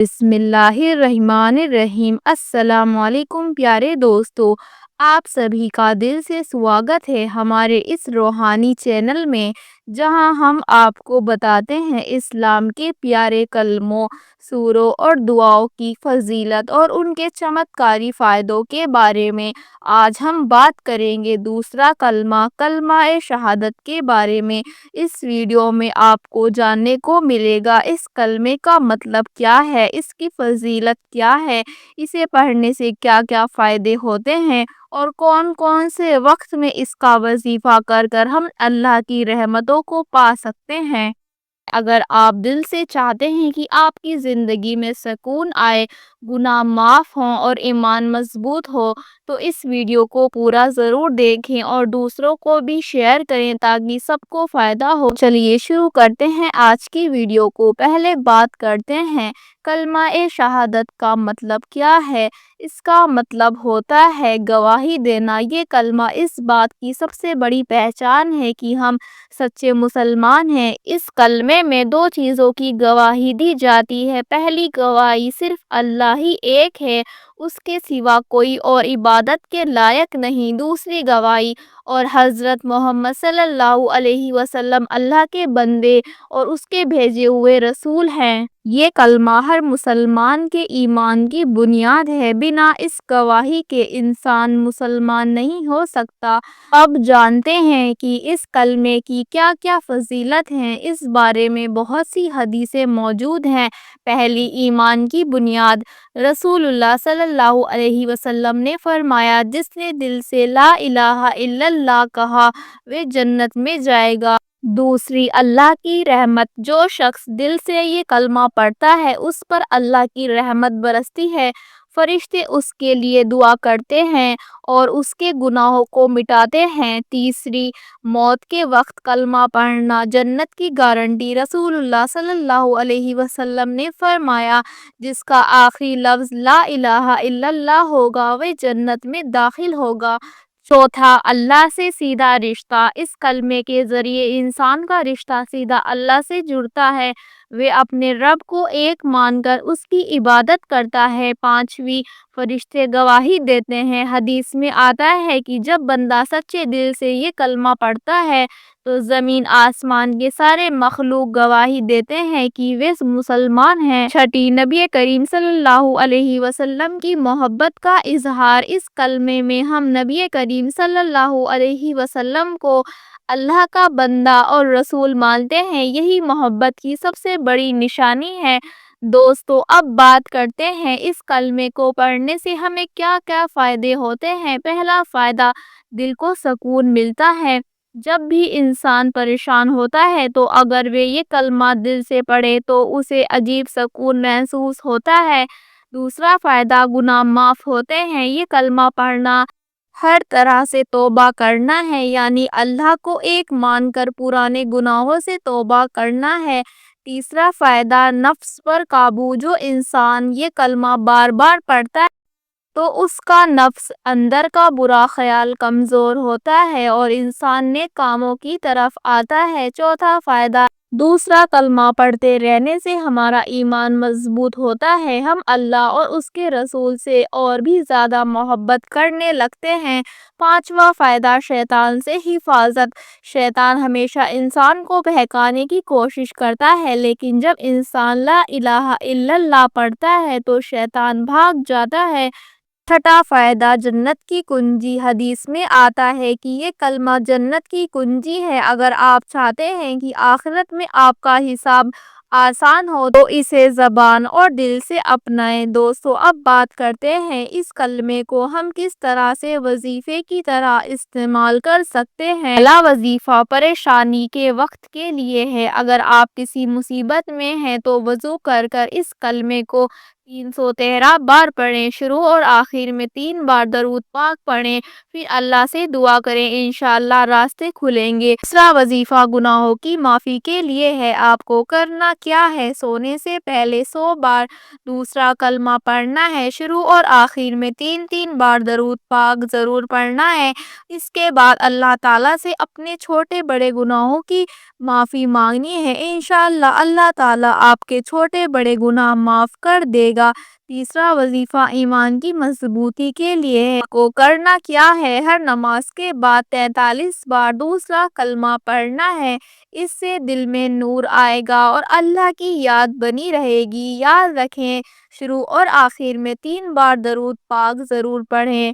बिस्मिल्लाहिर्रहमानिर्रहीम। अस्सलाम वालेकुम प्यारे दोस्तों, आप सभी का दिल से स्वागत है हमारे इस रूहानी चैनल में, जहां हम आपको बताते हैं इस्लाम के प्यारे कलमों, सूरों और दुआओं की फजीलत और उनके चमत्कारी फ़ायदों के बारे में। आज हम बात करेंगे दूसरा कलमा, कलमा ए शहादत के बारे में। इस वीडियो में आपको जानने को मिलेगा इस कलमे का मतलब क्या है, इसकी फजीलत क्या है, इसे पढ़ने से क्या क्या फ़ायदे होते हैं और कौन कौन से वक्त में इसका वजीफा कर कर हम अल्लाह की रहमतों को पा सकते हैं। अगर आप दिल से चाहते हैं कि आपकी ज़िंदगी में सुकून आए, गुनाह माफ़ हों और ईमान मजबूत हो, तो इस वीडियो को पूरा ज़रूर देखें और दूसरों को भी शेयर करें ताकि सबको फ़ायदा हो। चलिए शुरू करते हैं आज की वीडियो को। पहले बात करते हैं कलमा ए शहादत का मतलब क्या है। इसका मतलब होता है गवाही देना। ये कलमा इस बात की सबसे बड़ी पहचान है कि हम सच्चे मुसलमान हैं। इस कलमे में दो चीज़ों की गवाही दी जाती है। पहली गवाही सिर्फ अल्लाह ही एक है, उसके सिवा कोई और इबादत के लायक नहीं। दूसरी गवाही और हज़रत मोहम्मद सल्लल्लाहु अलैहि वसल्लम अल्लाह के बंदे और उसके भेजे हुए रसूल हैं। ये कलमा हर मुसलमान के ईमान की बुनियाद है। बिना इस गवाही के इंसान मुसलमान नहीं हो सकता। अब जानते हैं कि इस कलमे की क्या क्या फजीलत हैं। इस बारे में बहुत सी हदीसें मौजूद हैं। पहली, ईमान की बुनियाद। रसूलुल्लाह सल्लल्लाहु अलैहि वसल्लम ने फरमाया, जिसने दिल से ला इलाहा इल्लल्लाह कहा वे जन्नत में जाएगा। दूसरी, अल्लाह की रहमत। जो शख्स दिल से ये कलमा पढ़ता है उस पर अल्लाह की रहमत बरसती है। फरिश्ते उसके लिए दुआ करते हैं और उसके गुनाहों को मिटाते हैं। तीसरी, मौत के वक्त कलमा पढ़ना जन्नत की गारंटी। रसूलुल्लाह सल्लल्लाहु अलैहि वसल्लम ने फरमाया, जिसका आखिरी लफ्ज़ ला इलाहा इल्लल्लाह होगा वह जन्नत में दाखिल होगा। चौथा, अल्लाह से सीधा रिश्ता। इस कलमे के ज़रिए इंसान का रिश्ता सीधा अल्लाह से जुड़ता है। वे अपने रब को एक मानकर उसकी इबादत करता है। पांचवी, फरिश्ते गवाही देते हैं। हदीस में आता है कि जब बंदा सच्चे दिल से ये कलमा पढ़ता है तो ज़मीन आसमान के सारे मखलूक गवाही देते हैं कि वे मुसलमान हैं। छठी, नबी करीम सल्लल्लाहु अलैहि वसल्लम की मोहब्बत का इजहार। इस कलमे में हम नबी करीम सल्लल्लाहु अलैहि वसल्लम को अल्लाह का बंदा और रसूल मानते हैं। यही मोहब्बत की सबसे बड़ी निशानी है। दोस्तों, अब बात करते हैं इस कलमे को पढ़ने से हमें क्या क्या फ़ायदे होते हैं। पहला फ़ायदा, दिल को सुकून मिलता है। जब भी इंसान परेशान होता है तो अगर वे ये कलमा दिल से पढ़े तो उसे अजीब सुकून महसूस होता है। दूसरा फ़ायदा, गुनाह माफ़ होते हैं। ये कलमा पढ़ना हर तरह से तौबा करना है, यानी अल्लाह को एक मानकर पुराने गुनाहों से तौबा करना है। तीसरा फ़ायदा, नफ्स पर काबू। जो इंसान ये कलमा बार बार पढ़ता है तो उसका नफ्स, अंदर का बुरा ख्याल कमज़ोर होता है और इंसान नेक कामों की तरफ आता है। चौथा फ़ायदा, दूसरा कलमा पढ़ते रहने से हमारा ईमान मजबूत होता है। हम अल्लाह और उसके रसूल से और भी ज़्यादा मोहब्बत करने लगते हैं। पांचवा फ़ायदा, शैतान से हिफाजत। शैतान हमेशा इंसान को बहकाने की कोशिश करता है, लेकिन जब इंसान ला इलाहा इल्लल्लाह पढ़ता है तो शैतान भाग जाता है। छठा फ़ायदा, जन्नत की कुंजी। हदीस में आता है कि ये कलमा जन्नत की कुंजी है। अगर आप चाहते हैं कि आखिरत में आपका हिसाब आसान हो तो इसे ज़बान और दिल से अपनाएं। दोस्तों, अब बात करते हैं इस कलमे को हम किस तरह से वजीफ़े की तरह इस्तेमाल कर सकते हैं। पहला वजीफ़ा परेशानी के वक्त के लिए है। अगर आप किसी मुसीबत में हैं तो वज़ू कर कर इस कलमे को 313 بار پڑھیں، شروع اور آخر میں 3 بار درود پاک پڑھیں، پھر اللہ سے دعا کریں، انشاءاللہ راستے کھلیں گے۔ تیسرا وظیفہ گناہوں کی معافی کے لیے ہے۔ آپ کو کرنا کیا ہے؟ سونے سے پہلے 100 بار دوسرا کلمہ پڑھنا ہے، شروع اور آخر میں 3 بار درود پاک ضرور پڑھنا ہے۔ اس کے بعد اللہ تعالیٰ سے اپنے چھوٹے بڑے گناہوں کی معافی مانگنی ہے، انشاءاللہ اللہ تعالیٰ آپ کے چھوٹے بڑے گناہ معاف کر دے گا۔ تیسرا وظیفہ ایمان کی مضبوطی کے لیے ہے۔ آپ کو کرنا کیا ہے؟ ہر نماز کے بعد 43 بار دوسرا کلمہ پڑھنا ہے، اس سے دل میں نور آئے گا اور اللہ کی یاد بنی رہے گی۔ یاد رکھیں، شروع اور آخر میں 3 بار درود پاک ضرور پڑھیں۔